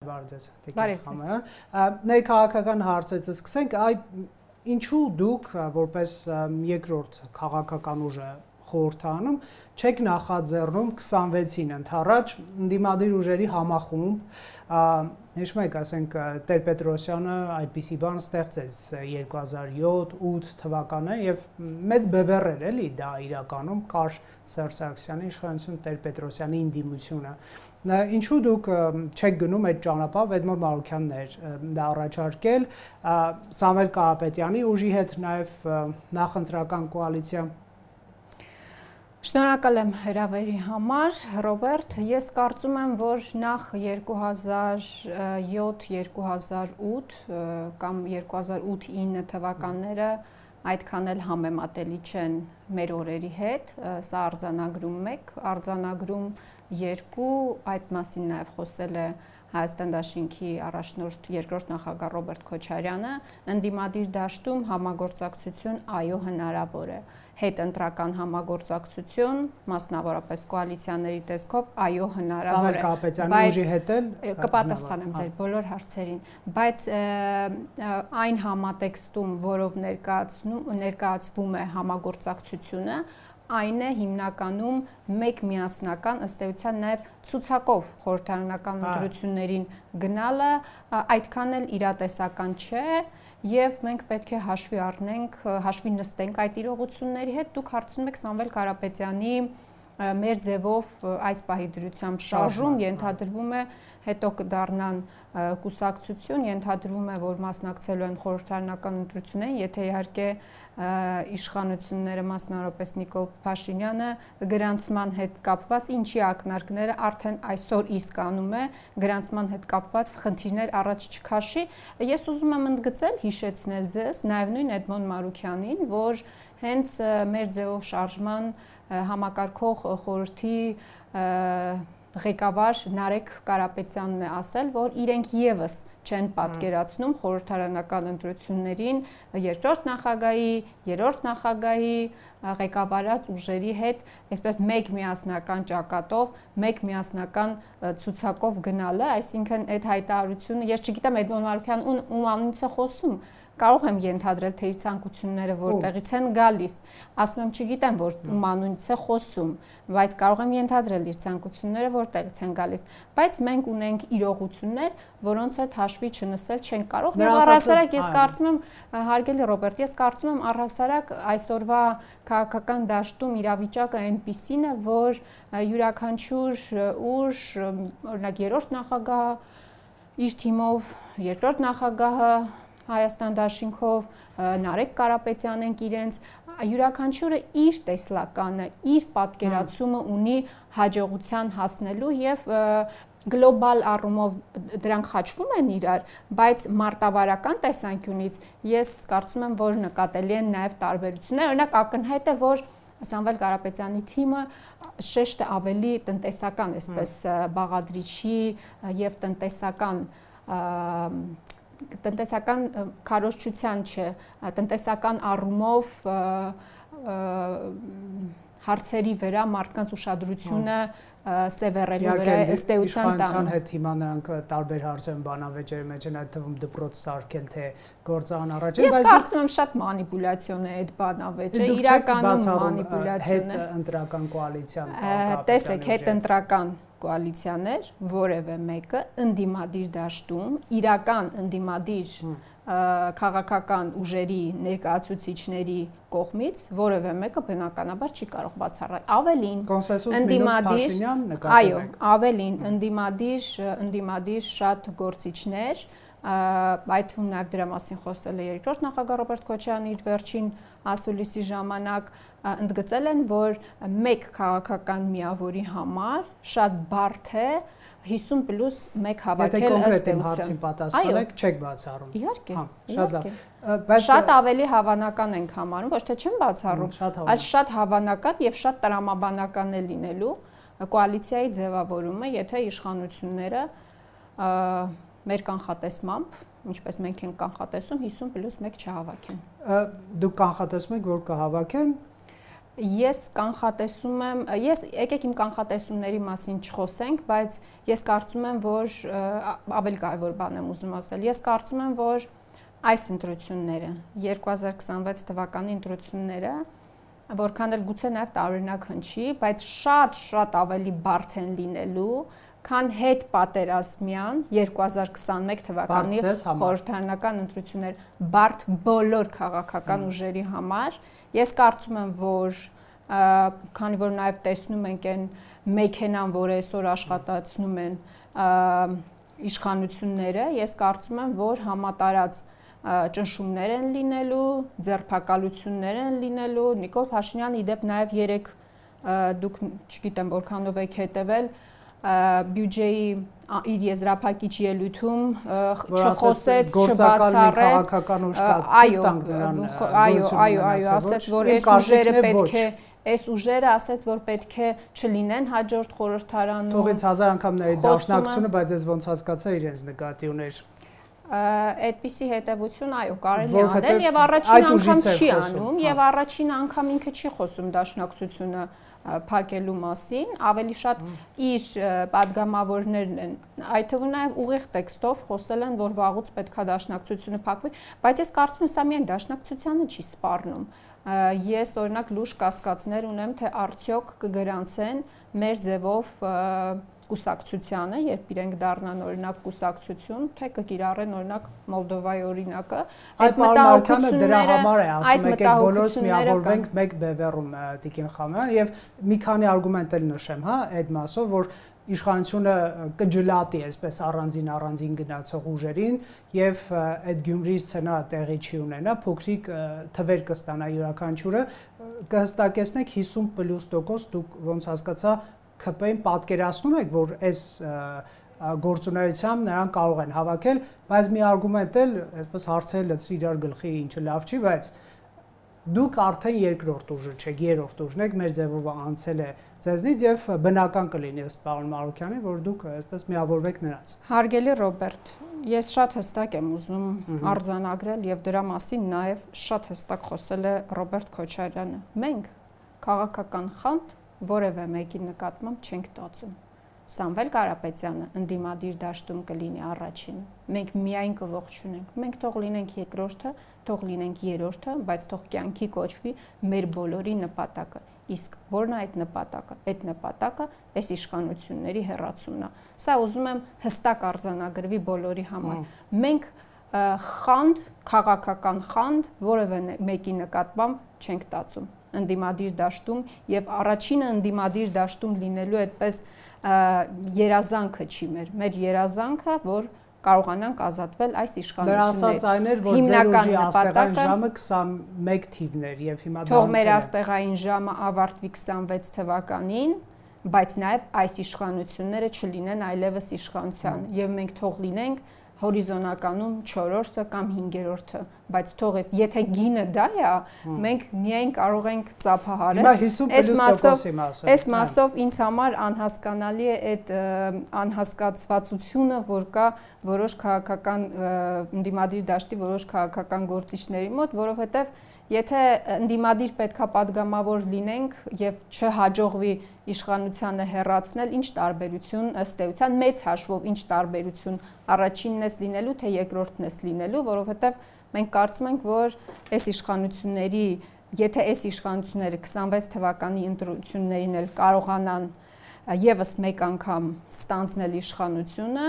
բարի ձեզ, ներքաղաքական հարցից սկսենք, ինչու դուք որպես երկրորդ քաղաքական ուժը խորհրդանում չեք նախաձեռնում 26-ին ընդառաջ ընդդիմադիր ուժերի համախումբ, հիշում եք, ասենք Տեր-Պետրոսյանը այդպիսի բան ստեղծեց 2007-8 թվականը եւ մեծ բևեռ էր էլի դա իրականում կար Սերժ Սարգսյանի իշխանություն Տեր-Պետրոսյանի ընդդիմությունը ինչու դուք չեք գնում այդ ճանապարհով Էդմոն Մարուքյանն էր դա առաջարկել Սամվել Կարապետյանի ուժի հետ նաեւ նախընտրական կոալիցիա Շնորհակալ եմ հրավերի համար, Ռոբերտ, ես կարծում եմ, որ նախ 2007-2008 կամ 2008-9 թվականները այդքան էլ համեմատելի չեն մեր օրերի հետ, սա արձանագրում 1, արձանագրում 2, այդ մասին նաև խոսել է Հայաստան դաշինքի առաջնորդ երկրորդ նախագահ Ռոբերտ Քոչարյանը, ընդդիմադիր դաշտում համագործակցություն այո հնարավոր է, հետընտրական համագործակցություն, մասնավորապես կոալիցիաների տեսքով այո հնարավոր է, բայց կպատասխանեմ ձեր բոլոր հարցերին, բայց այն համատեքստում, որով ներկայացվում է համագործակցությունը, այն է հիմնականում մեկ միասնական ըստ էության նաև ցուցակով խորհրդարանական ընտրություններին գնալը այդքան էլ իրատեսական չէ եւ մենք պետք է հաշվի նստենք այդ իրողությունների հետ դուք հարցնում եք Սամվել Կարապետյանի մեր ձևով այս պահի դրությամբ շարժում ենթադրվում է հետո կդառնան կուսակցություն ենթադրվում է որ մասնակցելու են խորհրդարանական ընտրություններին եթե իհարկե իշխանությունները մասնավորապես Նիկոլ Փաշինյանը գրանցման հետ կապված ինչի ակնարկները արդեն այսօր իսկ անում է գրանցման հետ կապված խնդիրներ առաջ չքաշի ես ուզում եմ ընդգծել հիշեցնել ձեզ նաև նույն Էդմոն Մարուքյանին որ հենց մեր ձևով շարժման համակարգող խորհրդի ղեկավար Նարեկ Կարապետյանն է ասել, որ իրենք եւս չեն պատկերացնում խորհրդարանական ընտրություններին երկրորդ նախագահի, երրորդ նախագահի ղեկավարած ուժերի հետ, այսպես մեկ միասնական ճակատով, մեկ միասնական ցուցակով գնալը, այսինքն այդ հայտարարությունը, ես չգիտեմ Էդմոն Մարուքյանն ում անունից է խոսում, կարող եմ ենթադրել թե իր ցանկությունները որտեղից են գալիս, ասում եմ չգիտեմ որ ում անունից է խոսում, բայց կարող եմ ենթադրել իր ցանկությունները որտեղից են գալիս, բայց մենք ունենք իրողություններ, որոնց հետ հաշվի չնստել չենք կարող, եւ առհասարակ ես կարծում եմ, հարգելի Ռոբերտ, ես կարծում եմ առհասարակ այսօրվա քաղաքական դաշտում իրավիճակը այնպիսին է, որ յուրաքանչյուր ուժ, օրինակ երրորդ նախագահը իր թիմով, երկրորդ նախագահը Հայաստան դաշինքով, Նարեկ Կարապետյանն իրենց յուրաքանչյուրը իր տեսլականը, իր պատկերացումը ունի հաջողության հասնելու եւ գլոբալ առումով դրանք խաչվում են իրար, բայց մարտավարական տեսանկյունից ես կարծում եմ, որ նկատելի են նաեւ տարբերություններ, օրինակ ակնհայտ է, որ Սամվել Կարապետյանի թիմը շեշտը ավելի տնտեսական, այսպես բաղադրիչի եւ տնտեսական քարոզչության չէ, տնտեսական առումով հարցերի վրա մարդկանց ուշադրությունը սևեռելու վրա ըստ էության տանը։ Հետ հիմա նրանք տարբեր հարցեր են բանավեճերի մեջ են այդ թվում դպրոց սարքել թե գործան առաջ Ես կարծում եմ շատ մանիպուլյացիոն է այդ բանավեճը, իրականում մանիպուլյացիոն է։ Հետ ընտրական կոալիցիան տեսեք, հետ ընտրական կոալիցիաներ, որևէ մեկը ընդդիմադիր դաշտում, իրական ընդդիմադիր քաղաքական ուժերի ներկայացուցիչների կողմից որևէ մեկը բնականաբար չի կարող բացառել։ Ավելին, ընդդիմադիր շատ գործիչներ, այդ թվում նաև դրա մասին խոսել է երկրորդ նախագահ Ռոբերտ Քոչարյանը իր վերջին ասուլիսի ժամանակ ընդգծել են, որ մեկ քաղաքական միավորի համար շատ բարդ է 50+1 հավաքել ըստ էության։ Հարցին պատասխանեք, չեք բացառում։ Իհարկե։ Շատ ավելի հավանական ենք համարում, ոչ թե չեմ բացառում, այլ շատ հավանական եւ շատ տրամաբանական է լինելու կոալիցիայի ձևավորումը, եթե իշխանությունները մեր կանխատեսմամբ, ինչպես մենք ենք կանխատեսում, 50+1 չհավաքեն։ Դուք կանխատեսում եք, որ կհավաքեն։ Ես կանխատեսում եմ, եկեք իմ կանխատեսումների մասին չխոսենք, բայց ես կարծում եմ, որ ավելի կարևոր բան եմ ուզում ասել։ Ես կարծում եմ, որ այս ընտրությունները, 2026 թվականի ընտրությունները, որքան էլ գուցե նաև տարօրինակ հնչի, բայց շատ ավելի բարդ են լինելու, քան հետ պատերազմյան 2021 թվականի խորհրդարանական ընտրություններ, բարդ բոլոր քաղաքական ուժերի համար։ Ես կարծում եմ, որ քանի որ նաև տեսնում ենք այն մեքենան, որը այսօր աշխատացնում են իշխանությունները, ես կարծում եմ, որ համատարած ճնշումներ են լինելու, ձերբակալություններ են լինելու։ Նիկոլ Փաշինյանը իդեպ նաև երեք դուք չգիտեմ որքանով եք հետևել բյուջեի իր եզրափակիչ ելույթում չխոսեց, չբացառեց, այո, ասաց, որ այս ուժերը պետք է այս ուժերը ասաց, որ պետք է չլինեն հաջորդ խորհրդարանում։ Թողեց 1000 անգամ նայել դաշնակցությունը, բայց ես ոնց հասկացա իրենց նկատի ուներ։ Այդպիսի հետևություն, այո, կարելի է անել եւ առաջին անգամ չի անում եւ առաջին անգամ ինքը չի խոսում դաշնակցությունը փակելու մասին, ավելի շատ իր падգամավորներն են, այդ թվում նաև ուղիղ տեքստով խոսել են, որ վաղուց պետքա դաշնակցությունը փակվի, բայց ես կարծում եմ, սա միայն դաշնակցությանը չի սպառնում։ Ես օրինակ լուրջ կասկածներ ունեմ, թե արդյոք կգրանցեն մեր ձևով կուսակցությանը, երբ իրենք դառնան օրինակ կուսակցություն, թե կկիրառեն օրինակ Մոլդովայի օրինակը, այդ մտահոգությունները դրա համար է ասում, եկեք բոլորս միավորվենք մեկ բևեռում Տիկին Խաչատրյան եւ մի քանի արգումենտ էլ նշեմ, հա, այդ մասով, որ իշխանությունը կջլատի այսպես առանձին գնացող ուժերին եւ այդ Գյումրի սցենարը տեղի չի ունենա, փոքրիկ թվեր կստանա յուրաքանչյուրը, կհստակեցնեք 50+% դուք ոնց հասկացա ԿՊ-ին պատկերացնում եք, որ այս գործունեությամբ նրանք կարող են հավաքել, բայց մի արգումենտ էլ այդպես հարցերը լցրի իրար գլխի, ինչը լավ չի, բայց դուք արդեն երկրորդ ուժը չեք, երրորդ ուժն եք, մեր ձևով անցել է ձեզնից եւ բնական կլինի ըստ պարոն Մարուկյանի, որ դուք այսպես միավորվեք նրանց։ Հարգելի Ռոբերտ, ես շատ հստակ եմ ուզում արձանագրել եւ դրա մասին նաեւ շատ հստակ խոսել է Ռոբերտ Քոչարյանը։ Մենք քաղաքական խանդ որևէ մեկի նկատմամբ չենք տածում։ Սամվել Կարապետյանը ընդդիմադիր դաշտում կլինի առաջինը։ Մենք միայն կողջունենք։ Մենք թող լինենք երկրորդը, թող լինենք երրորդը, բայց թող կյանքի կոչվի մեր բոլորի նպատակը։ Իսկ որն է այդ նպատակը։ Այդ նպատակը այս իշխանությունների հեռացումն է։ Սա ուզում եմ հստակ արձանագրվի բոլորի համար։ Մենք խանդ, քաղաքական խանդ որևէ մեկի նկատմամբ չենք տածում ընդդիմադիր դաշտում եւ առաջինը ընդդիմադիր դաշտում լինելու այդպես երազանքը չի մեր երազանքը, որ կարողանանք ազատվել այս իշխանություններից։ Դրա ասած այն էր, որ ձեր ուժի աստեղային ժամը 21 թիվն էր եւ հիմա դա թող մեր աստեղային ժամը ավարտվի 26 թվականին, բայց նաեւ այս իշխանությունները չլինեն այլևս իշխանության եւ մենք թող լինենք հորիզոնականում 4-րդը կամ 5-րդը, բայց թող եթե գինը դա է, մենք միայն կարող ենք ծափահարել։ Այս մասով ինձ համար անհասկանալի է այդ անհասկացվածությունը, որ կա որոշ քաղաքական ընդդիմադիր դաշտի որոշ քաղաքական գործիչների մոտ, որովհետև եթե ընդդիմադիր պետքա падգամավոր լինենք եւ չհաջողվի իշխանությանը հեռացնել, ինչ տարբերություն ըստ էության մեծ հաշվով ինչ տարբերություն առաջինն էս լինելու թե երկրորդն էս լինելու, որովհետեւ մենք կարծում ենք, որ այս իշխանությունների, եթե այս իշխանությունները 26 թվականի ընտրություններին էլ կարողանան եւս մեկ անգամ ստանձնել իշխանությունը,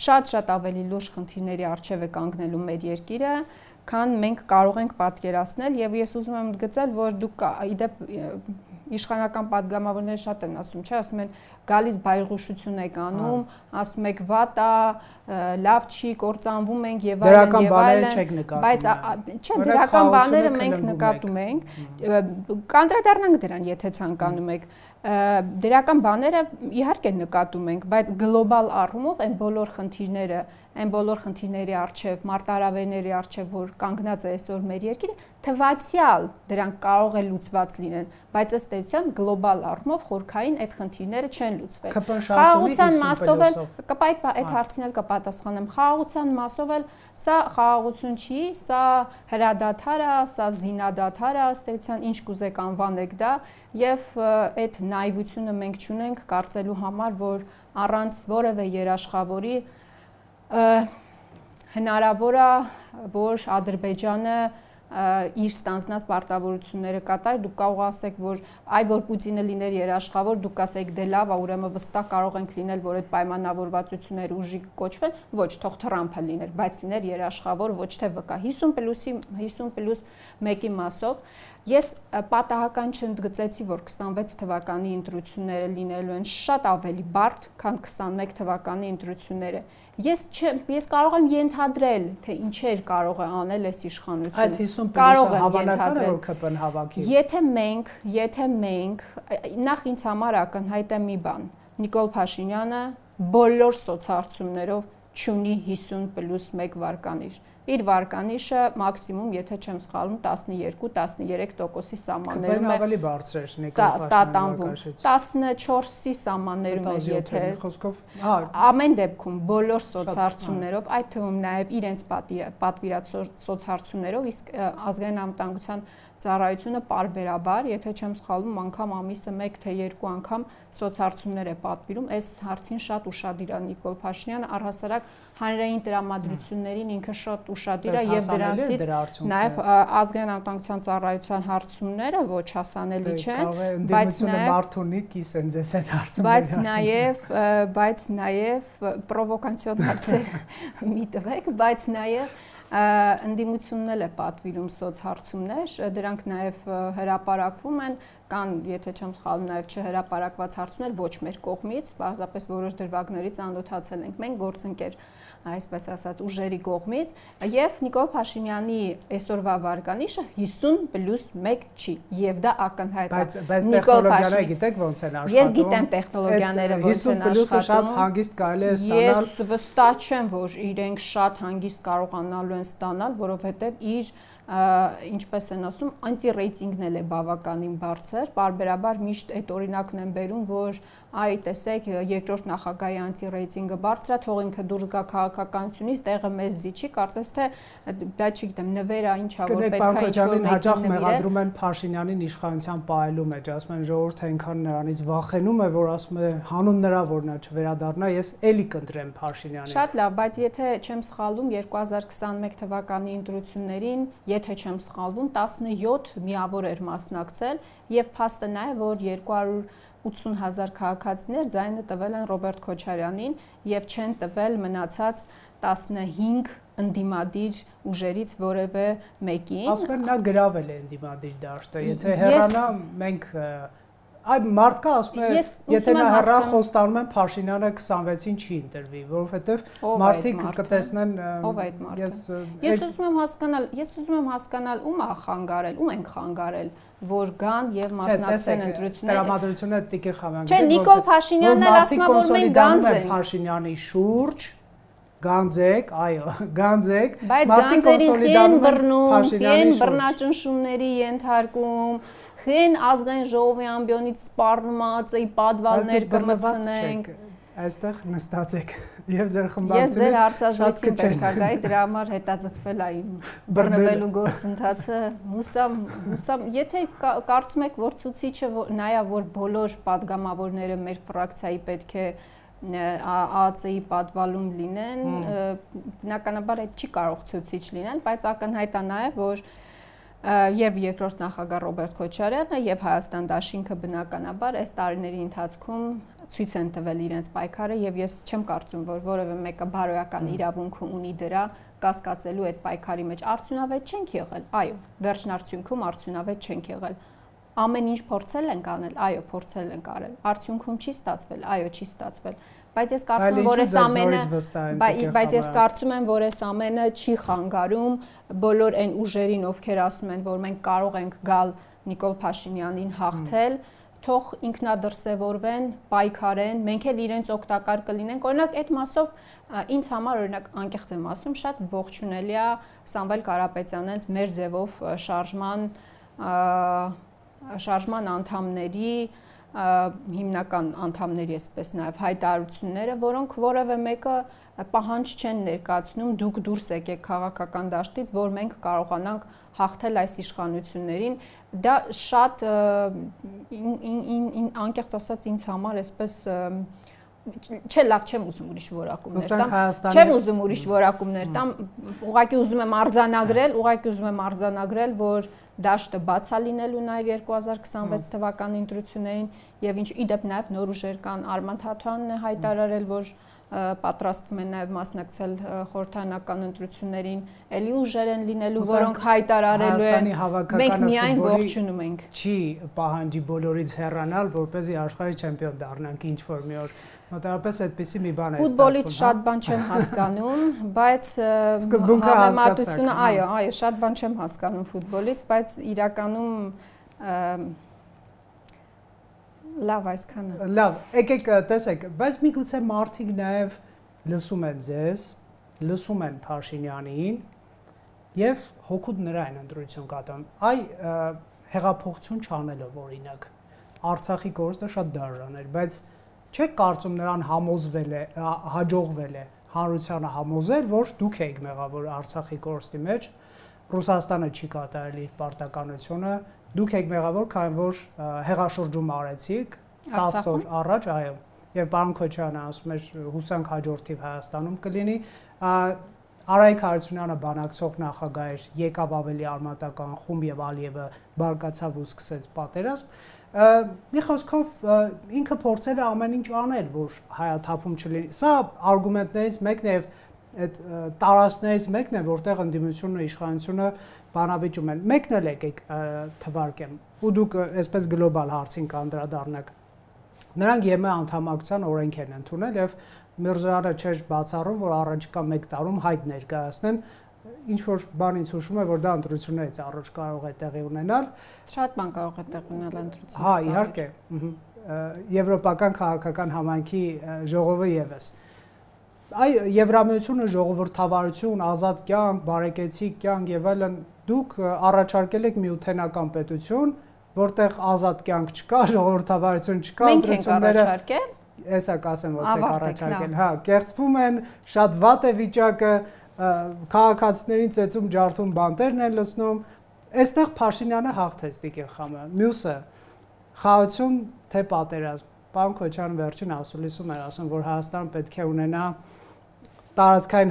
շատ ավելի լուրջ խնդիրների առջև է կանգնելու մեր երկիրը, քան մենք կարող ենք պատկերացնել եւ ես ուզում եմ գծել, որ դուք իդեպ իշխանական падգամավորները շատ են ասում, չէ, ասում են գալիս բայրղուշություն եք անում, ասում եք վատ է, լավ չի, կործանվում ենք եւ այլն, բայց չէ, դրական բաները մենք նկատում ենք, կանդրադառնանք դրան, եթե ցանկանում եք։ Դրական բաները իհարկե նկատում ենք, բայց գլոբալ առումով այն բոլոր խնդիրները, այն բոլոր խնդիրների առջև, մարտահրավերների առջև, որ կանգնած է այսօր մեր երկիրը, թվացյալ դրանք կարող է լուծված լինեն, բայց ըստ էության գլոբալ առումով խորքային այդ խնդիրները չեն լուծվել։ Խաղաղության մասով էլ այդ հարցին էլ կպատասխանեմ, խաղաղության մասով էլ սա խաղաղություն չի, սա հրադադար է, սա զինադադար է, ըստ էության ինչ կուզեք անվանեք դա, եւ այդ նաիվությունը մենք չունենք կարծելու համար, որ առանց որևէ երաշխավորի հնարավոր է, որ Ադրբեջանը իր ստանձնած պարտավորությունները կատարի, դուք կարող ասեք, որ որ Պուտինը լիներ երաշխավոր, դուք ասեք դե լավ, ուրեմն վստահ կարող ենք լինել, որ այդ պայմանավորվածությունները ուժի կոչվեն, ոչ, թող Թրամփը լիներ, բայց լիներ երաշխավոր, ոչ թե ՎԿ 50+1-ի մասով։ Ես պատահական չընդգծեցի, որ 26 թվականի ընտրությունները լինելու են շատ ավելի բարդ, քան 21 թվականի ընտրությունները։ Ես կարող եմ ենթադրել, թե ինչեր կարող է անել այս իշխանությունը։ Այդ 50%-ը հավանական է, որ ԿՊ-ն հավաքի։ Եթե մենք նախ ինձ համար ակնհայտ է մի բան, Նիկոլ Փաշինյանը բոլոր սոցհարցումներով չունի 50+1 վարկանիշ։ Իր վարկանիշը մաքսիմում, եթե չեմ սխալվում, 12-13%-ի սահմաններում է։ Ավելի բարձր է Նիկոլ Փաշինյանը։ 14-ի սահմաններում է, եթե ամեն դեպքում բոլոր սոցհարցումներով, այդ թվում նաև իրենց պատվիրած սոցհարցումներով, իսկ ազգային անվտանգության ծառայությունը պարբերաբար, եթե չեմ սխալվում, անգամ ամիսը 1 թե 2 անգամ սոցհարցումներ է պատվիրում, այս հարցին շատ ուշադիր է Նիկոլ Փաշինյանը, առհասարակ հանրային տրամադրություններին ինքը շատ ուշադիր է եւ դրանցից նաեւ ազգային անվտանգության ծառայության հարցումները ոչ հասանելի չեն, բայց նաեւ Մարտունի կիսեն ձեզ այդ հարցումները, բայց նաեւ պրովոկացիոն հարցեր մի տվեք, բայց նաեւ ընդդիմությունն էլ է պատվիրում սոցհարցումներ, դրանք նաև հրապարակվում են, կան, եթե չեմ սխալվում, նաև չհրապարակված հարցումներ ոչ մեր կողմից, պարզապես որոշ դրվագներից ծանոթացել ենք մենք գործընկեր, այսպես ասած, ուժերի կողմից, եւ Նիկոլ Փաշինյանի այսօրվա վարկանիշը 50+1 չի, եւ դա ակնհայտ է։ Բայց տեխնոլոգիաները գիտեք ոնց են աշխատում։ Ես գիտեմ տեխնոլոգիաները ոնց են աշխատում։ Շատ հանգիստ կարելի է ստանալ։ Ես վստահ չեմ, որ իրենք շատ հանգիստ կարողանալու են ստանալ, որովհետեւ իր ինչպես են ասում, անտի-ռեյտինգն էլ է բավականին բարձր, պարբերաբար միշտ այդ օրինակն են բերում, որ տեսեք, երկրորդ նախագահի անտի-ռեյտինգը բարձր է, թող ինքը դուրս գա քաղաքականությունից, տեղը մեզ զիջի, կարծես թե դա չգիտեմ, նվեր է, ինչա որ պետք է ինչ-որ հաճախ մեղադրում են Փաշինյանին իշխանության պահելու մեջ, ասում են ժողովուրդը այնքան նրանից վախենում է, որ ասում է հանուն նրա որ նա չվերադառնա, ես էլի կընտրեմ Փաշինյանին։ Շատ լավ, բայց եթե չեմ սխալվում 2021 թվականի ընտրություններին, եթե չեմ սխալվում, 17 միավոր էր մասնակցել եւ փաստը նա է, որ 280,000 քաղաքացիներ ձայնը տվել են Ռոբերտ Քոչարյանին եւ չեն տվել մնացած 15 ընդդիմադիր ուժերից որևէ մեկին։ Ասում են նա գրավել է ընդդիմադիր դաշտը, եթե հեռանա մենք Այ մարդկա ասում է, եթե նա հեռա խոստանում են Փաշինյանը 26-ին չի ընտրվի, որովհետև մարդիկ կտեսնեն ով է այդ մարդը։ Ես ուզում եմ հասկանալ ում է խանգարել, ում ենք խանգարել, որ գան եւ մասնակցեն ընտրություններին։ Տրամադրությունը Տիկին Խավյանն։ Չէ, Նիկոլ Փաշինյանն էլ ասում է, որ մենք գանձ ենք Փաշինյանի շուրջ Գանձեք, այո, գանձեք, բայց գանձերին են բռնում, են բռնաճնշումների ենթարկում, խեն ազգային ժողովի ամբիոնից սպառնումած էի պատվալներ կմցնենք։ Այստեղ նստած եք եւ ձեր խմբակցությունից։ Ես ձեր հարցազրույցին պետք է գայի, դրա համար հետաձգվել է իմ բռնվելու գործընթացը։ Հուսամ, եթե կարծում եք, որ ցուցիչը նայա, որ բոլոր падգամավորները մեր ֆրակցիայի պետք է ԱԱՑ-ի պատվալում լինեն, բնականաբար այդ չի կարող ցուցիչ լինել, բայց ակնհայտ է նաև, որ եւ երկրորդ նախագահ Ռոբերտ Քոչարյանը եւ Հայաստան Դաշինքը բնականաբար այս տարիների ընթացքում ցույց են տվել իրենց պայքարը եւ ես չեմ կարծում, որ որևէ մեկը բարոյական իրավունք ունի դրա կասկածելու այդ պայքարի մեջ արդյունավետ չենք եղել, այո, վերջնարդյունքում արդյունավետ չենք եղել։ Ամեն ինչ փորձել ենք անել, այո, փորձել ենք արել։ Արդյունքում չի ստացվել, այո, չի ստացվել։ Բայց ես կարծում եմ, որ այս ամենը չի խանգարում բոլոր այն ուժերին, ովքեր ասում են, որ մենք կարող ենք գալ Նիկոլ Փաշինյանին հաղթել, թող ինքնադրսևորվեն, պայքարեն, մենք էլ իրենց օգտակար կլինենք։ Օրինակ այդ մասով ինձ համար օրինակ անկեղծ եմ ասում, շատ ողջունելի է Սամվել Կարապետյանից մեր ձևով շարժման անդամների հիմնական անդամների այսպես նաև հայտարարությունները, որոնք որևէ մեկը պահանջ չեն ներկայացնում, դուք դուրս եկեք քաղաքական դաշտից, որ մենք կարողանանք հաղթել այս իշխանություններին, դա շատ անկեղծ ասած ինձ համար այսպես չէ, լավ չեմ ուզում ուրիշ որակումներ տամ, չեմ ուզում ուրիշ որակումներ տամ, ուղղակի ուզում եմ արձանագրել, որ դաշտը բաց է լինելու նաև 2026 թվականի ընտրություններին եւ ինչ իդեպ նաև նոր ուժեր կան, Արման Թաթոյանն է հայտարարել, որ պատրաստվում են նաև մասնակցել խորհրդարանական ընտրություններին, ելի ուժեր են լինելու, որոնք հայտարարելու են, մենք միայն ողջունում ենք։ Չի պահանջի բոլորից հեռանալ, որպեսզի աշխարհի չեմպիոն դառնանք ինչ որ մի օր։ Մոտավորապես այդպեսի մի բան է ստացվում։ Ֆուտբոլից շատ բան չեմ հասկանում, բայց համեմատությունը, այո, շատ բան չեմ հասկանում ֆուտբոլից, բայց իրականում լավ այսքանը։ Լավ, եկեք տեսեք, բայց միգուցե մարդիկ նաև լսում են ձեզ, լսում են Փաշինյանին եւ հոգուտ նրա են ընտրություն կատարում։ Այ հեղափոխություն չանելով օրինակ Արցախի կորստը շատ դաժան էր, բայց չեք կարծում նրան հաջողվել է հանրությանը համոզել, որ դուք եք մեղավոր Արցախի կորստի մեջ, Ռուսաստանը չի կատարել իր պարտականությունը, դուք եք մեղավոր, քանի որ հեղաշրջում արեցիք 10 օր առաջ, այո, եւ պարոն Քոչարյանը ասում էր հուսանք հաջորդ թիվ Հայաստանում կլինի, Արայք Հարությունյանը բանակցող նախագահ էր, եկավ ավելի արմատական խումբ եւ Ալիևը բարկացավ ու սկսեց պատերազմ։ Մի խոսքով ինքը փորձել է ամեն ինչ անել, որ հայաթափում չլինի։ Սա արգումենտներից մեկն է եւ այդ տարածքներից մեկն է, որտեղ ընդդիմությունն ու իշխանությունը բանավիճում են։ Մեկն էլ եկեք թվարկեմ, ու դուք այսպես գլոբալ հարցին կանդրադառնաք։ Նրանք ԵՄ անդամակցության օրենք են ընդունել եւ Միրզոյանը չէր բացառում, որ առաջիկա 1 տարում հայտ ներկայացնեն, ինչ որ բան ինձ հուշում է, որ դա ընտրություններից առաջ կարող է տեղի ունենալ։ Շատ բան կարող է տեղի ունենալ ընտրությունից։ Հա, իհարկե։ Եվրոպական քաղաքական համայնքի ժողովը եւս։ Այ Եվրամիությունը ժողովրդավարություն, ազատ կյանք, բարեկեցիկ կյանք եւ այլն, դուք առաջարկել եք միութենական պետություն, որտեղ ազատ կյանք չկա, ժողովրդավարություն չկա, ընտրությունները։ Մենք ենք առաջարկել։ Էսա կասեմ, ոնց եք առաջարկել։ Հա, կեղծվում են, շատ վատ է վիճակը, քաղաքացիներին ծեծում ջարդում բանտերն են լցնում, այստեղ Փաշինյանը հաղթեց Տիկին Խամը։ Մյուսը խաղաղություն թե պատերազմ։ Պարոն Քոչարյանը վերջին ասուլիսում էր ասում, որ Հայաստանը պետք է ունենա տարածքային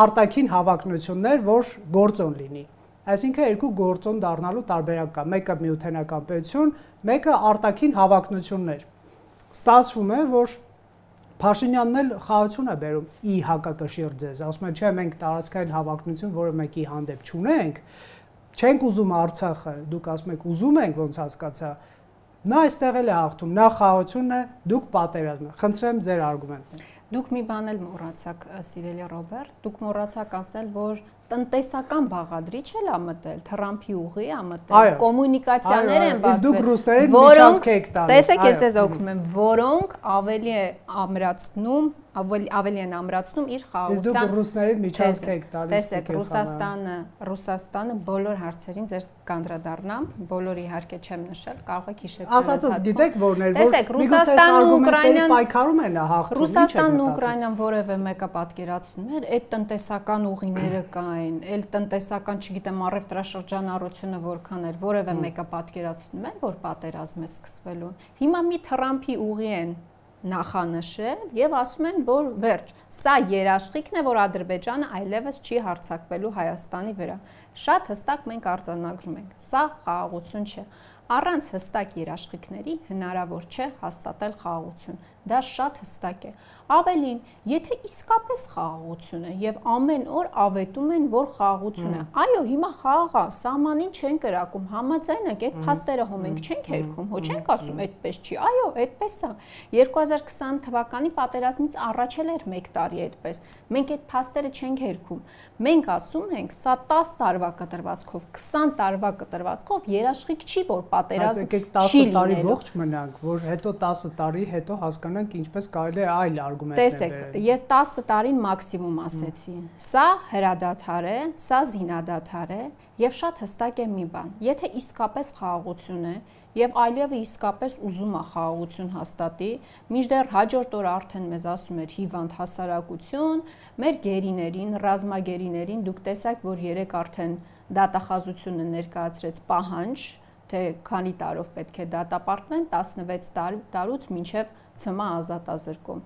արտաքին հավակնություններ, որ գործոն լինի։ Այսինքն երկու գործոն դառնալու տարբերակ կա։ Մեկը միութենական պետություն, մեկը արտաքին հավակնություններ։ Ստացվում է, որ Փաշինյանն էլ խաղաղություն է բերում ի հակակշիռ ձեզ, ասում է, չէ, մենք տարածքային հավակնություն, որը մեկի հանդեպ չունենք, չենք ուզում Արցախը, դուք ասում եք ուզում ենք, ոնց հասկացա, նա այստեղ էլ է հաղթում, նա խաղաղությունն է, դուք պատերազմը։ Խնդրեմ ձեր արգումենտը։ Դուք մի բան էլ մոռացաք, սիրելի Ռոբերտ, դուք մոռացաք ասել, որ տնտեսական բաղադրիչ էլ է մտել, Թրամփի ուղի է մտել, կոմունիկացիաներ են բացվել, դուք ռուսներին միջանցք եք տալիս։ Տեսեք, ես ձեզ օգնում եմ, որոնք ավելի են ամրացնում իր խաղաղության։ Իսկ դուք ռուսներին միջանցք եք տալիս։ Տեսեք, Ռուսաստանը բոլոր հարցերին ձեր կանդրադառնամ, բոլոր իհարկե չեմ նշել, կարող եք հիշեցնել։ Ասածս գիտեք որներ, որ տեսեք, Ռուսաստանն ու Ուկրաինան պայքարում են հաղթում։ Ռուսաստանն ու Ուկրաինան որևէ մեկը պատկերացնում էր, այդ տնտեսական ուղիները կային, այլ տնտեսական, չգիտեմ, առևտրաշրջանառությունը որքան էր, որևէ մեկը պատկերացնում էր, որ պատերազմ է սկսվելու։ Հիմա մի Թրամփի ուղի են նախանշել եւ ասում են, որ վերջ, սա երաշխիքն է, որ Ադրբեջանը այլևս չի հարձակվելու Հայաստանի վրա։ Շատ հստակ մենք արձանագրում ենք, սա խաղաղություն չէ։ Առանց հստակ երաշխիքների հնարավոր չէ հաստատել խաղաղություն։ Դա շատ հստակ է։ Ավելին, եթե իսկապես խաղաղություն է եւ ամեն օր ավետում են, որ խաղաղություն է, այո, հիմա խաղաղ է, սահմանին չեն կրակում, համաձայն եք, այդ փաստերը հո մենք չենք երգում, հո չենք ասում այդպես չի, այո, այդպես է։ 2020 թվականի պատերազմից առաջ էլ էր 1 տարի այդպես։ Մենք այդ փաստերը չենք երգում։ Մենք ասում ենք, սա 10 տարվա կտրվածքով, 20 տարվա կտրվածքով երաշխիք չի, որ պատերազմ չի լինելու։ 10 տարի ողջ մնանք, որ հետո 10 տարի հետո հասկանանք ինչպես կարելի է այլ արգումենտներ։ Տեսեք, ես 10 տարին մաքսիմում ասեցի։ Սա հրադադար է, սա զինադադար է եւ շատ հստակ է մի բան։ Եթե իսկապես խաղաղություն է եւ այլևս իսկապես ուզում է խաղաղություն հաստատի, մինչդեռ հաջորդ օր արդեն մեզ ասում էր հիվանդ հասարակություն, մեր գերիներին, ռազմագերիներին դուք տեսաք, որ 3 արդեն դատախազությունը ներկայացրեց պահանջ, թե քանի տարով պետք է դատապարտվեն, 16 տարուց մինչև ՑՄ ազատազրկում։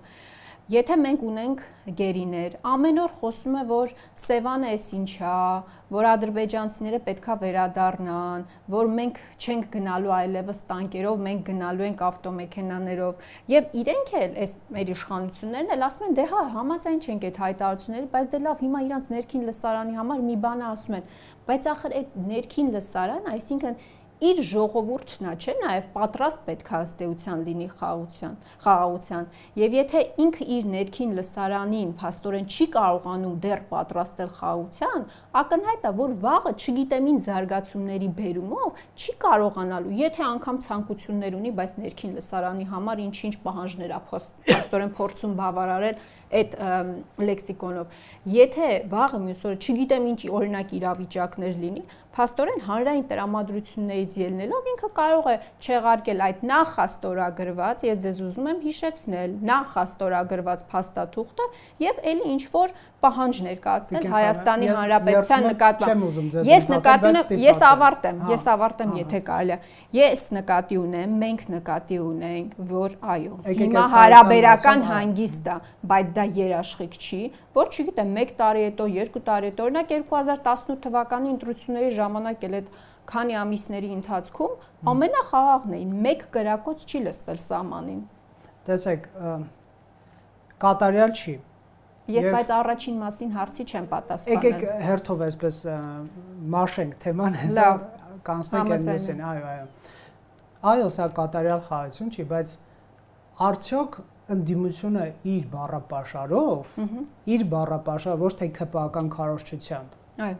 Եթե մենք ունենք գերիներ, ամեն օր խոսում է, որ Սևանը էս ինչա, որ ադրբեջանցիները պետքա վերադառնան, որ մենք չենք գնալու այլևս տանկերով, մենք գնալու ենք ավտոմեքենաներով, եւ իրենք էլ այս մեր իշխանություններն էլ ասում են, դե հա, համաձայն չենք այդ հայտարարությունների, բայց դե լավ, հիմա իրանց ներքին լսարանի համար մի բան ասում են, բայց ախր այդ ներքին լսարան, այսինքն իր ժողովուրդն է, չէ՞, նաև պատրաստ պետք է ըստ էության լինի խաղաղության, եւ եթե ինքը իր ներքին լսարանին փաստորեն չի կարողանում դեռ պատրաստել խաղաղության, ակնհայտ է, որ վաղը չգիտեմ ինչ զարգացումների բերումով չի կարողանալու, եթե անգամ ցանկություններ ունի, բայց ներքին լսարանի համար ինչ-ինչ պահանջներ է փաստորեն փորձում բավարարել այդ լեքսիկոնով, եթե վաղը մյուս օրը չգիտեմ ինչ օրինակ իրավիճակներ լինի, փաստորեն հանրային տրամադրություններից ելնելով ինքը կարող է չեղարկել այդ նախաստորագրված, ես ձեզ ուզում եմ հիշեցնել, նախաստորագրված փաստաթուղթը եւ էլի ինչ որ պահանջ ներկայացնել Հայաստանի Հանրապետության նկատմամբ։ Ես ավարտեմ, եթե կարելի է։ Ես նկատի ունեմ, մենք նկատի ունենք, որ այո, հիմա հարաբերական հանգիստ է, բայց դա երաշխիք չի, որ չգիտեմ 1 տարի հետո, 2 տարի հետո, օրինակ 2018 թվականի ընտրությունների ժամանակ էլ այդ քանի ամիսների ընթացքում ամենախաղաղն էին, 1 կրակոց չի լսվել սահմանին։ Տեսեք, կատարյալ չի։ Ես բայց առաջին մասին հարցի չեմ պատասխանել։ Եկեք հերթով այսպես մաշենք թեման, հետո կանցնենք այդպեսին, այո։ Այո, սա կատարյալ խաղաղություն չի, բայց արդյոք ընդդիմությունը իր բառապաշարով, ոչ թե ԿՊԱ-ական քարոզչությամբ։ Այո։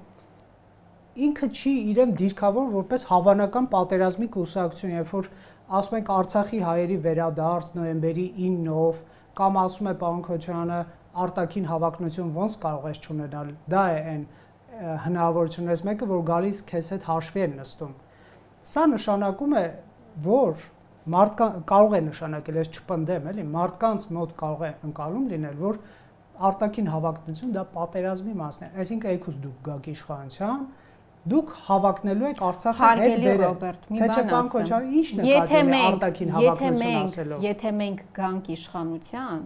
Ինքը չի իրեն դիրքավոր որպես հավանական պատերազմի կուսակցություն, երբ որ ասում ենք Արցախի հայերի վերադարձ նոյեմբերի 9-ով, կամ ասում է պարոն Քոչարյանը արտաքին հավակնություն ոնց կարող ես չունենալ, դա է այն հնարավորություններից մեկը, որ գալիս քեզ հետ հաշվի են նստում։ Սա նշանակում է, որ կարող է նշանակել, ես չպնդեմ, էլի, մարդկանց մոտ կարող է ընկալում լինել, որ արտաքին հավակնություն դա պատերազմի մասն է, այսինքն եկուս դուք գաք իշխանության, դուք հավակնելու եք Արցախը հետ բերել։ Թե չէ պարոն Քոչարյան, ինչ նկատի ունի արտաքին հավակնություն ասելով։ Եթե մենք գանք իշխանության,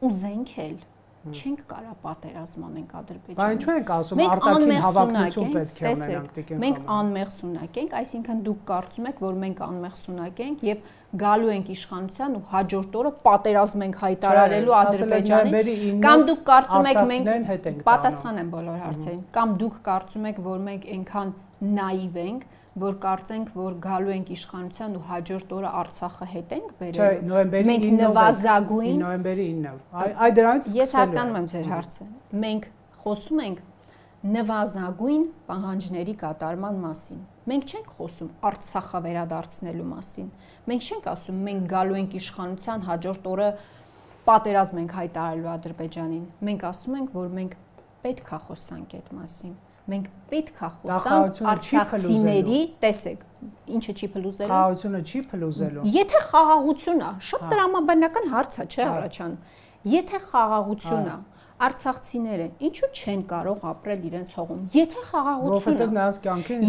ուզենք էլ չենք կարա պատերազմ անենք Ադրբեջանում։ Բայց ինչու ենք ասում արտաքին հավակնություն պետք է ունենանք դեպի։ Մենք անմեղսունակ ենք, այսինքն դուք կարծում եք, որ մենք անմեղսունակ ենք եւ գալու ենք իշխանության ու հաջորդ օրը պատերազմ ենք հայտարարելու Ադրբեջանին, կամ դուք կարծում եք մենք պատասխանեմ բոլոր հարցերին, կամ դուք կարծում եք, որ մենք այնքան նաիվ ենք, որ կարծենք, որ գալու ենք իշխանության ու հաջորդ օրը Արցախը հետ ենք բերելու։ Մենք նվազագույն նոյեմբերի 9-ը։ Այ դրանից ես հասկանում եմ ձեր հարցը։ Մենք խոսում ենք նվազագույն պահանջների կատարման մասին։ Մենք չենք խոսում Արցախը վերադարձնելու մասին։ Մենք չենք ասում մենք գալու ենք իշխանության հաջորդ օրը պատերազմ ենք հայտարարելու Ադրբեջանին։ Մենք ասում ենք, որ մենք պետք է խոսանք այդ մասին։ Մենք պետք է խոսանք արցախցիների, տեսեք, ինչը չի փլուզելու։ Խաղաղությունը չի փլուզելու։ Եթե խաղաղություն է, շատ տրամաբանական հարց է, չէ՞ առաջանում։ Եթե խաղաղություն է, արցախցիները ինչու չեն կարող ապրել իրենց հողում։ Եթե խաղաղություն է,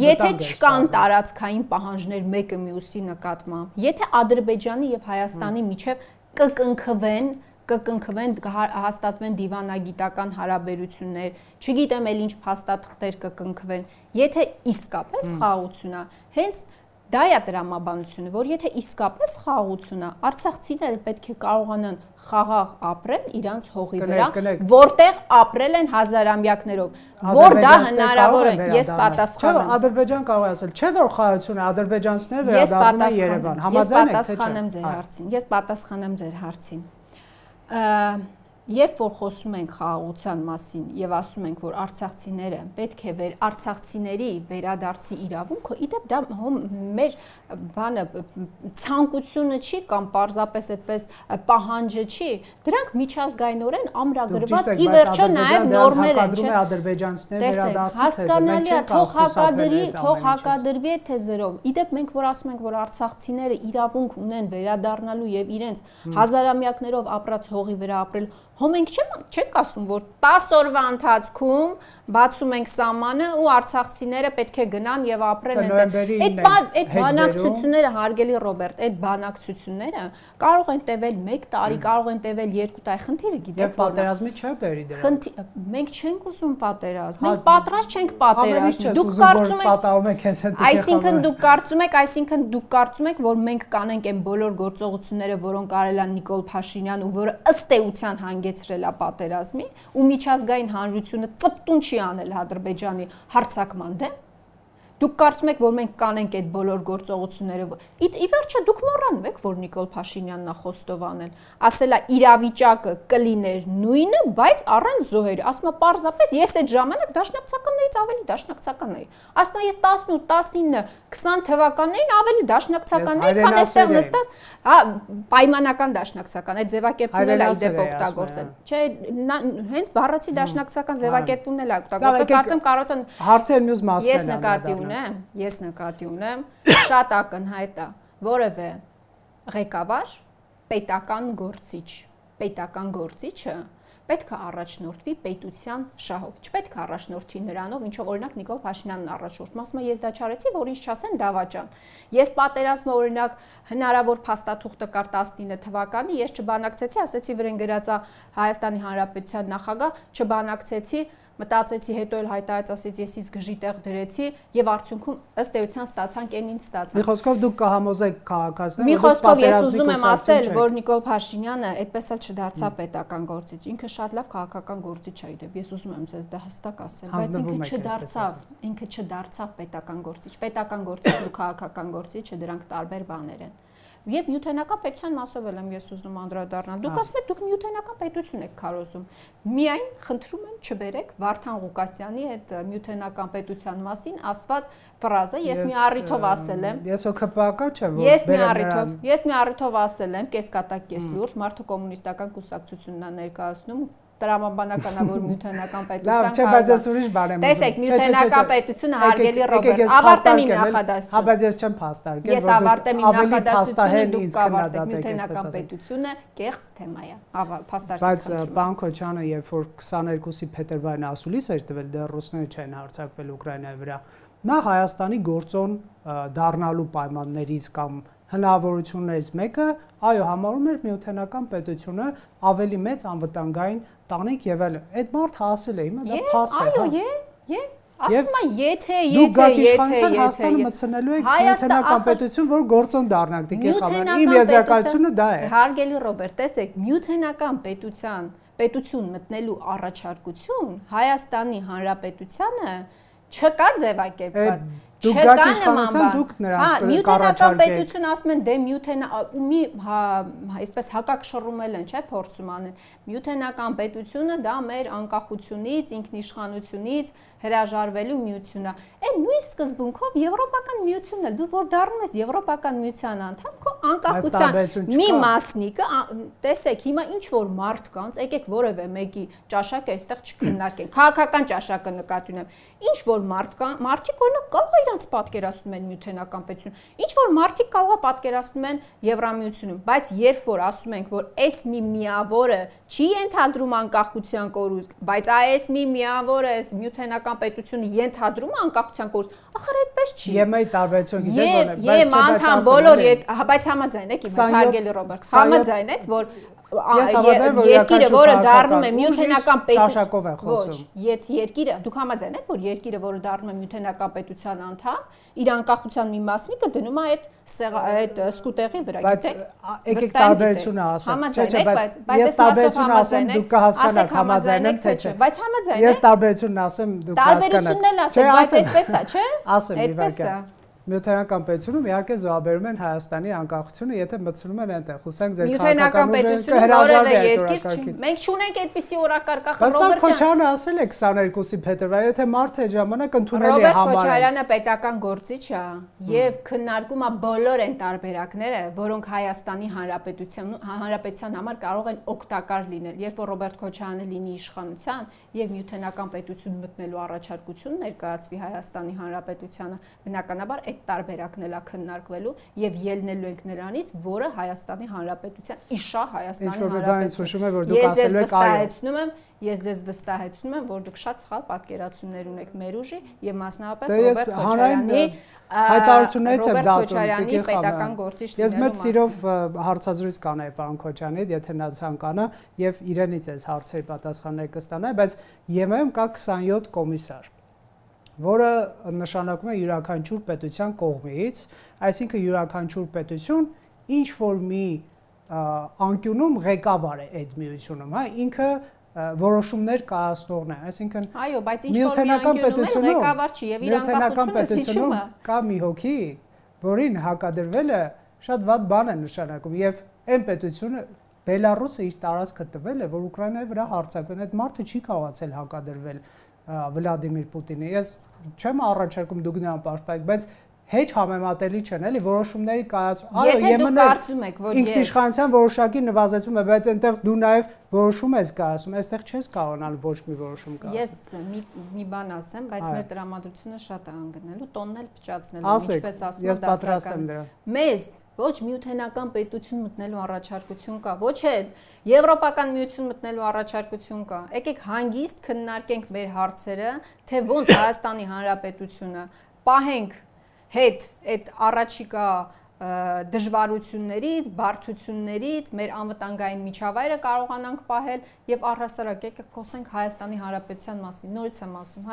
եթե չկան տարածքային պահանջներ մեկը մյուսի նկատմամբ, եթե Ադրբեջանի եւ Հայաստանի միջև կկնքվեն հաստատվեն դիվանագիտական հարաբերություններ, չգիտեմ էլ ինչ փաստաթղթեր կկնքվեն, եթե իսկապես խաղաղություն է, հենց Դա է տրամաբանությունը, որ եթե իսկապես խաղաղություն է, արցախցիները պետք է կարողանան խաղաղ ապրել իրանց հողի վրա, որտեղ ապրել են հազարամյակներով, որ դա հնարավոր է, ես պատասխանում եմ։ Ադրբեջան կարող է ասել, չէ՞ որ խաղաղությունը ադրբեջանցիները վերադառնում են Երևան, համաձայն եք թե չէ։ Ես պատասխանեմ ձեր հարցին։ Երբ որ խոսում ենք խաղաղության մասին եւ ասում ենք, որ արցախցիները պետք է արցախցիների վերադարձի իրավունքը, իդեպ դա մեր բանը ցանկությունը չի կամ պարզապես այդպես պահանջը չի, դրանք միջազգայինորեն ամրագրված ի վերջո նաեւ նորմեր են, չէ՞։ Ադրբեջանցիները վերադարձի հասկանալի է, թող հակադրվի այդ թեզերով։ Իդեպ մենք որ ասում ենք, որ արցախցիները իրավունք ունեն վերադառնալու եւ իրենց հազարամյակներով ապրած հողի վրա ապրել, մենք չենք ասում, որ 10 օրվա ընթացքում բացում ենք սահմանը ու արցախցիները պետք է գնան եւ ապրեն այնտեղ։ Այդ բանակցությունները, հարգելի Ռոբերտ, այդ բանակցությունները կարող են տևել 1 տարի, կարող են տևել 2 տարի, խնդիրը գիտեք, որ պատերազմի չէ բերի դրան։ Մենք չենք ուզում պատերազմ, մենք պատրաստ չենք պատերազմի։ Դուք կարծում եք, պատահում եք հենց այդ։ Այսինքն դուք կարծում եք, որ մենք կանենք այն բոլոր գործողությունները, որոնք արել է Նիկոլ Փաշինյանը ու որը ըստ էության հանգեցրել է պատերազմի, ու միջազգային հանրությունը ծպտուն չի անել Ադրբեջանի հարձակման դեմ։ Դուք կարծում եք, որ մենք կանենք այդ բոլոր գործողությունները։ Ի վերջո դուք մոռանում եք, որ Նիկոլ Փաշինյանն է խոստով անել, ասել է իրավիճակը կլիներ նույնը, բայց առանց զոհերի։ Ասում է պարզապես ես այդ ժամանակ դաշնակցականներից ավելի դաշնակցական էի։ Ասում է ես 18, 19, 20 թվականներին ավելի դաշնակցական էի, քան այստեղ նստած, պայմանական դաշնակցական, այդ ձևակերպումն էլ է իդեպ օգտագործել։ Չէ, հենց բառացի դաշնակցական ձևակերպումն էլ է օգտագործել, կարծեմ կարող են հարցեր մյուս մասն են։ Ես նկատի ունեմ, շատ ակնհայտ է, որևէ ղեկավար, պետական գործիչը պետք է առաջնորդվի պետության շահով, չպետք է առաջնորդվի նրանով, ինչով օրինակ Նիկոլ Փաշինյանն առաջորդում, ասում է ես դա չարեցի, որ ինձ չասեն դավաճան։ Ես պատերազմը օրինակ հնարավոր փաստաթուղթը կար 19 թվականի, ես չբանակցեցի, ասեցի վրան գրած է Հայաստանի Հանրապետության նախագահ, չբանակցեցի, մտածեցի, հետո էլ հայտարարեց, ասեց ես ինձ գժի տեղ դրեցի եւ արդյունքում ըստ էության ստացանք այն ինչ ստացանք։ Մի խոսքով դուք կհամոզեք քաղաքացիներին, մի խոսքով ես ուզում եմ ասել, որ Նիկոլ Փաշինյանը այդպես էլ չդարձավ պետական գործիչ, ինքը շատ լավ քաղաքական գործիչ է իդեպ, ես ուզում եմ ձեզ դա հստակ ասել, բայց ինքը չդարձավ պետական գործիչ, պետական գործիչ ու քաղաքական գործիչը դրանք տարբեր բաներ են։ Եվ նյութենական պետության մասով եմ ես ուզում անդրադառնալ։ Դուք ասում եք, դուք նյութենական պետություն եք քարոզում։ Միայն խնդրում եմ չբերեք Վարդան Ղուկասյանի այդ նյութենական պետության մասին ասված ֆրազը, ես մի առիթով ասել եմ։ Ես ՕՔՊ-ակա չեմ, որ ես մի առիթով ասել եմ, կեսկատակ կես լուրջ, մարդու կոմունիստական կուսակցությունն է ներկայացնում տրամաբանականավոր նյութենական պետության։ Լավ, չէ, բայց ես ուրիշ բան եմ ուզում։ Տեսեք, նյութենական պետությունը հարգելի Ռոբերտ, ավարտեմ իմ նախադասությունը։ Բայց ես չեմ փաստարկել, որ ես ավարտեմ իմ նախադասությունը, դուք կավարտեք նյութենական պետությունը, կեղծ թեմա է։ Փաստարկեք։ Բայց պարոն Քոչյանը, երբ որ 22-ի փետրվարին ասուլիս էր տվել, դեռ ռուսները չեն հարձակվել Ուկրաինայի վրա, նա Հայաստանի գործոն դառնալու պայմաններից կամ հնարավորություններից մեկը, այո, համարում էր նյութենական պետությունը ավելի մեծ անվտանգային տանիք եւ այլն։ Այդ մարդը ասել է, հիմա դա փաստ է։ Այո, ասում է, եթե Հայաստանը մտցնելու եք նյութենական պետություն, որ գործոն դառնանք, դիքե խավար։ Իմ եզրակացությունը դա է։ Հարգելի Ռոբերտ, տեսեք, նյութենական պետություն մտնելու առաջարկություն Հայաստանի Հանրապետությանը չկա ձևակերպված։ Դուք գաք իշխանության, դուք նրանց նյութենական պետություն ասում են, դե այսպես հակակշռումել են, չէ, փորձում անեն։ Նյութենական պետությունը դա մեր անկախությունից, ինքնիշխանությունից հրաժարվելու միություն է։ Այն նույն սկզբունքով Եվրոպական միությունն էլ, դու որ դառնում ես Եվրոպական միության անդամ, քո անկախության մի մասնիկը, տեսեք, հիմա ինչ որ մարդկանց, եկեք որևէ մեկի ճաշակը այստեղ չքննարկենք։ Քաղաքական ճաշակը նկատի ունեմ։ Ինչ որ մարդիկ օրինակ կարող է իրանց պատկերացնում են նյութենական պետություն, ինչ որ մարդիկ կարող է պատկերացնում են Եվրամիությունում, բայց երբ որ ասում ենք, որ այս մի միավորը չի ենթադրում անկախության կորուստ, բայց այս մի միավորը այս նյութենական պետությունը ենթադրում է անկախության կորուստ, ախր այդպես չի։ ԵՄ-ի տարբերություն գիտեք որն է, բայց համաձայն եք, իմ հարգելի Ռոբերտ, համաձայն եք, որ Երկիրը, որը դառնում է միութենական պետություն, ոչ, երկիրը, դուք համաձայն եք, որ երկիրը, որը դառնում է միութենական պետության անդամ, իր անկախության մի մասնիկը դնում է այդ սկուտեղի վրա, գիտեք։ Եկեք տարբերությունը ասեմ, չէ, բայց ես տարբերությունը ասեմ, դուք կհասկանաք, համաձայն եք թե չէ։ Բայց համաձայն եք։ Ես տարբերությունն ասեմ, դուք կհասկանաք։ Տարբերությունն էլ ասեք, բայց այդպես է, չէ։ Ասեմ, իվարկե։ Միութենական պետությունում իհարկե զոհաբերում են Հայաստանի անկախությունը, եթե մտցնում են այնտեղ, հուսանք ձեր քաղաքական ուժերը կհրաժարվի այդ օրակարգից։ Մենք չունենք այդպիսի օրակարգ, Ռոբերտ Քոչարյանը ասել է 22-ի փետրվարի, եթե մարդը այդ ժամանակ ընդունելի է համարել։ Ռոբերտ Քոչարյանը պետական գործիչ է եւ քննարկում է բոլոր այն տարբերակները, որոնք Հայաստանի Հանրապետության համար կարող են օգտակար լինել։ Երբ որ Ռոբերտ Քոչարյանը լինի իշխանության եւ միութենական պետություն մտնելու առաջարկություն ներկայացվի Հայաստանի Հանրապետությանը, բնականաբար այդ տարբերակն էլա քննարկվելու եւ ելնելու ենք նրանից, որը Հայաստանի Հանրապետության իշա Հայաստանի Հանրապետության։ Ես ձեզ վստահեցնում եմ, որ դուք շատ սխալ պատկերացումներ ունեք մեր ուժի եւ մասնավորապես Ռոբերտ Քոչարյանի հայտարարություններից եմ դատում պետական գործիչ լինելու Ես մեծ սիրով հարցազրույց կանեի պարոն Քոչարյանից, եթե նա ցանկանա եւ իրենից այս հարցերի պատասխաններ կստանայի, բայց ԵՄ-ում կա 27 կոմիսար, որը նշանակում է յուրաքանչյուր պետության կողմից, այսինքն յուրաքանչյուր պետություն ինչ որ մի անկյունում ղեկավար է այդ միությունում, հա, ինքը որոշումներ կայացնողն է, այսինքն այո, բայց ինչ որ մի անկյունում ղեկավար չի եւ իր անկախությունը զիջում է։ Կա մի հոգի, որին հակադրվելը շատ վատ բան է նշանակում եւ այն պետությունը Բելարուսը իր տարածքը տվել է, որ Ուկրաինայի վրա հարձակվեն, այդ մարդը չի կարողացել հակադրվել Վլադիմիր Պուտինի։ Ես չեմ առաջարկում դուք նրան պաշտպանեք, բայց հեչ համեմատելի չեն, էլի որոշումների կայացում։ Եթե դուք կարծում եք, որ ինքնիշխանության որոշակի նվազեցում է, բայց այնտեղ դու նաև որոշում ես կայացում, այստեղ չես կարողանալ ոչ մի որոշում կայացնել։ Ես մի բան ասեմ, բայց մեր տրամադրությունը շատ է անգնելու, տոնն էլ փչացնելու, ինչպես ասում ես պատրաստ եմ դրան։ Մեզ ոչ միութենական պետություն մտնելու առաջարկություն կա, ոչ էլ Եվրոպական միություն մտնելու առաջարկություն կա։ Եկեք հանգիստ քննարկենք մեր հարցերը, թե ոնց Հայաստանի Հանրապետությունը պահենք հետ այդ առաջիկա դժվարություններից, բարդություններից մեր անվտանգային միջավայրը կարողանանք պահել եւ առհասարակ եկեք խոսենք Հայաստանի Հանրապետության մասին։ Նորից եմ ասում,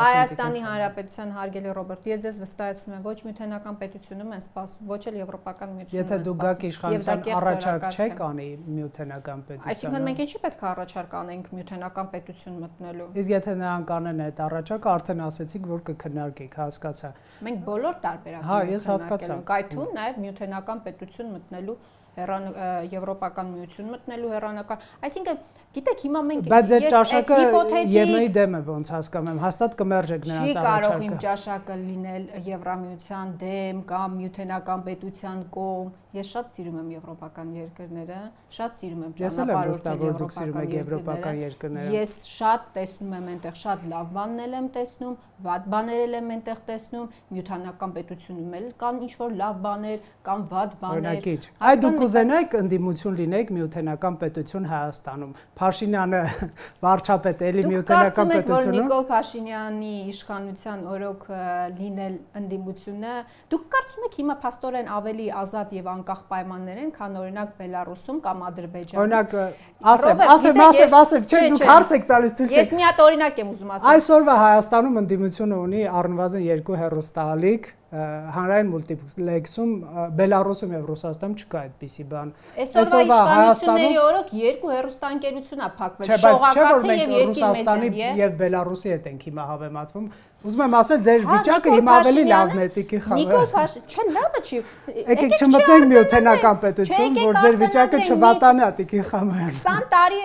Հայաստանի Հանրապետության հարգելի Ռոբերտ, ես ձեզ վստահեցնում եմ, ոչ միութենական պետությունում են սպասում, ոչ էլ Եվրոպական միությունում են սպասում։ Եթե դուք գաք իշխանության առաջարկ չեք անի միութենական պետություն։ Այսինքն մենք ինչի պետք է առաջարկ անենք միութենական պետություն մտնելու։ Իսկ եթե նրանք անեն այդ առաջարկը, արդեն ասեցիք, որ կքննարկեք, հասկացա։ Մենք բոլոր տարբերակները հասկացա։ Կայթուն նաև միութենական պետություն մտնելու Եվրոպական միություն մտնելու հեռանկար։ Այսինքն, գիտեք, հիմա մենք բայց այդ ճաշակը ԵՄ-ի դեմ է, ոնց հասկանում եմ, հաստատ կմերժեք նրանց առաջարկը։ Չի կարող իմ ճաշակը լինել Եվրամիության դեմ կամ միութենական պետության կողմ։ Ես շատ սիրում եմ եվրոպական երկրները, շատ սիրում եմ ճանապարհորդել եվրոպական երկրները։ Ես շատ տեսնում եմ այնտեղ, շատ լավ բաներ եմ տեսնում, վատ բաներ եմ այնտեղ տեսնում, միութենական պետությունում էլ կան ինչ-որ լավ բաներ, կան վատ բաներ։ Այ դուք կուզենայիք ընդդիմություն լինեք միութենական պետություն Հայաստանում։ Փաշինյանը վարչապետ էլի միութենական պետությունում։ Դուք կարծում եք, որ Նիկոլ Փաշինյանի իշխանության օրոք լինել ընդդիմությունը, դուք կարծում եք հիմա փաստորեն ավելի ազատ եւ անկախ պայմաններ են, քան օրինակ Բելարուսում կամ Ադրբեջանում։ Օրինակ, ասեմ, չէ, դուք հարց եք տալիս, թույլ չեք։ Ես մի հատ օրինակ եմ ուզում ասել։ Այսօրվա Հայաստանում ընդդիմությունը ունի առնվազն 2 հեռուստաալիք, հանրային մուլտիպլեքսում Բելարուսում եւ Ռուսաստանում չկա այդպիսի բան։ Այսօրվա իշխանությունների օրոք 2 հեռուստաընկերություն է փակվել, Շողակաթը եւ Երկիր մեծան եւ Բելարուսի հետ ենք հիմա հավեմատվում։ Ուզում եմ ասել, ձեր վիճակը հիմա ավելի լավն է, տիկի խաղը։ Նիկոլ Փաշինյանը, չէ, լավը չի։ Եկեք չմտնենք միութենական պետություն, որ ձեր վիճակը չվատանա, տիկի խամը։ 20 տարի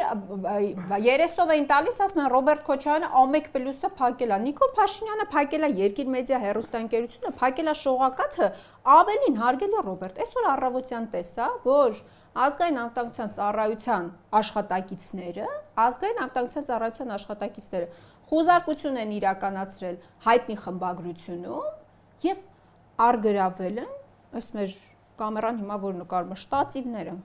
երեսով էին տալիս, ասում են Ռոբերտ Քոչարյանը OMEC+-ը փակել է։ Նիկոլ Փաշինյանը փակել է Երկիր մեդիա հեռուստաընկերությունը, փակել է Շողակաթը, ավելին հարգելի Ռոբերտ, այսօր առավոտյան տեսա, որ Ազգային անվտանգության ծառայության աշխատակիցները խոզարկություն են իրականացրել հայտնի խմբագրությունում եւ արգրավել են, ըստ մեր կամերան հիմա որ նկարում է շտատիվները։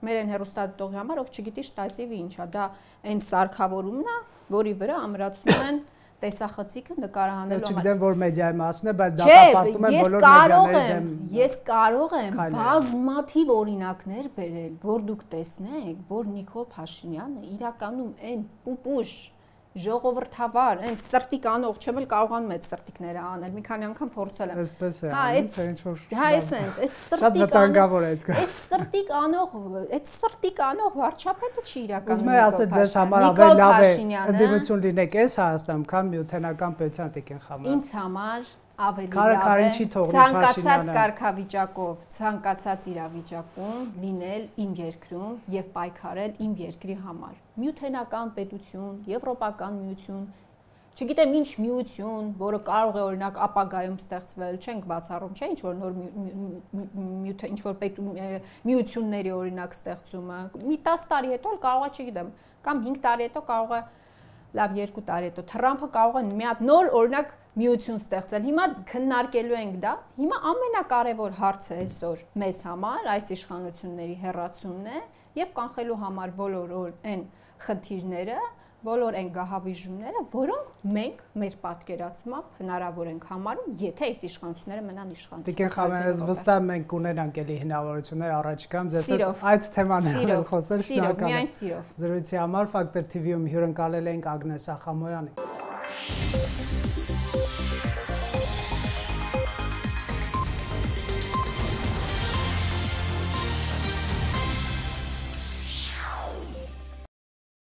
Մեր են հեռուստադիտողի համար, ով չգիտի շտատիվը ինչ է, դա այն սարքավորումն է, որի վրա ամրացնում են տեսախցիկը նկարահանելու համար։ Չգիտեմ, որ մեդիայի մասն է, բայց դատապարտում են բոլոր մեդիաների դեմ։ Ես կարող եմ բազմաթիվ օրինակներ բերել, որ դուք տեսնեք, որ Նիկոլ Փաշինյանը իրականում այն պուպուշ ժողովրդավար, այն սրտիկ անող, չեմ էլ կարողանում այդ սրտիկները անել, մի քանի անգամ փորձել եմ։ Այսպես է, այս շատ վտանգավոր է այդ։ Այս սրտիկ անող վարչապետը չի իրականում։ Ուզում եմ ասել, ձեզ համար ավելի լավ է ընդդիմություն լինեք այս Հայաստանում, քան միութենական պետության Տիկին Խամարը։ Ինձ համար ավելի լավ է ցանկացած կարգավիճակով, ցանկացած իրավիճակում լինել իմ երկրում եւ պայքարել իմ երկրի համար։ Միութենական պետություն, եվրոպական միություն, չգիտեմ ինչ միություն, որը կարող է օրինակ ապագայում ստեղծվել, չենք բացառում, չէ, ինչ որ նոր ինչ որ միությունների օրինակ ստեղծումը, մի 10 տարի հետո կարող է, չգիտեմ, կամ 5 տարի հետո կարող է լավ 2 տարի հետո Թրամփը կարող է մի հատ նոր օրինակ միություն ստեղծել։ Հիմա քննարկելու ենք դա։ Հիմա ամենակարևոր հարցը այսօր մեզ համար այս իշխանությունների հեռացումն է եւ կանխելու համար բոլոր այն խնդիրները, բոլոր այն գահավիժումները, որոնք մենք մեր պատկերացմամբ հնարավոր ենք համարում, եթե այս իշխանությունները մնան իշխանություն։ Տիկին Խամարես, վստահ մենք կունենանք էլի հնարավորություններ առաջիկայում ձեզ այդ թեմաներով խոսել, շնորհակալ եմ։ Միայն սիրով։ Զրույցի համար Factor TV-ում հյուրընկալել ենք Ագնես Ախամոյանին։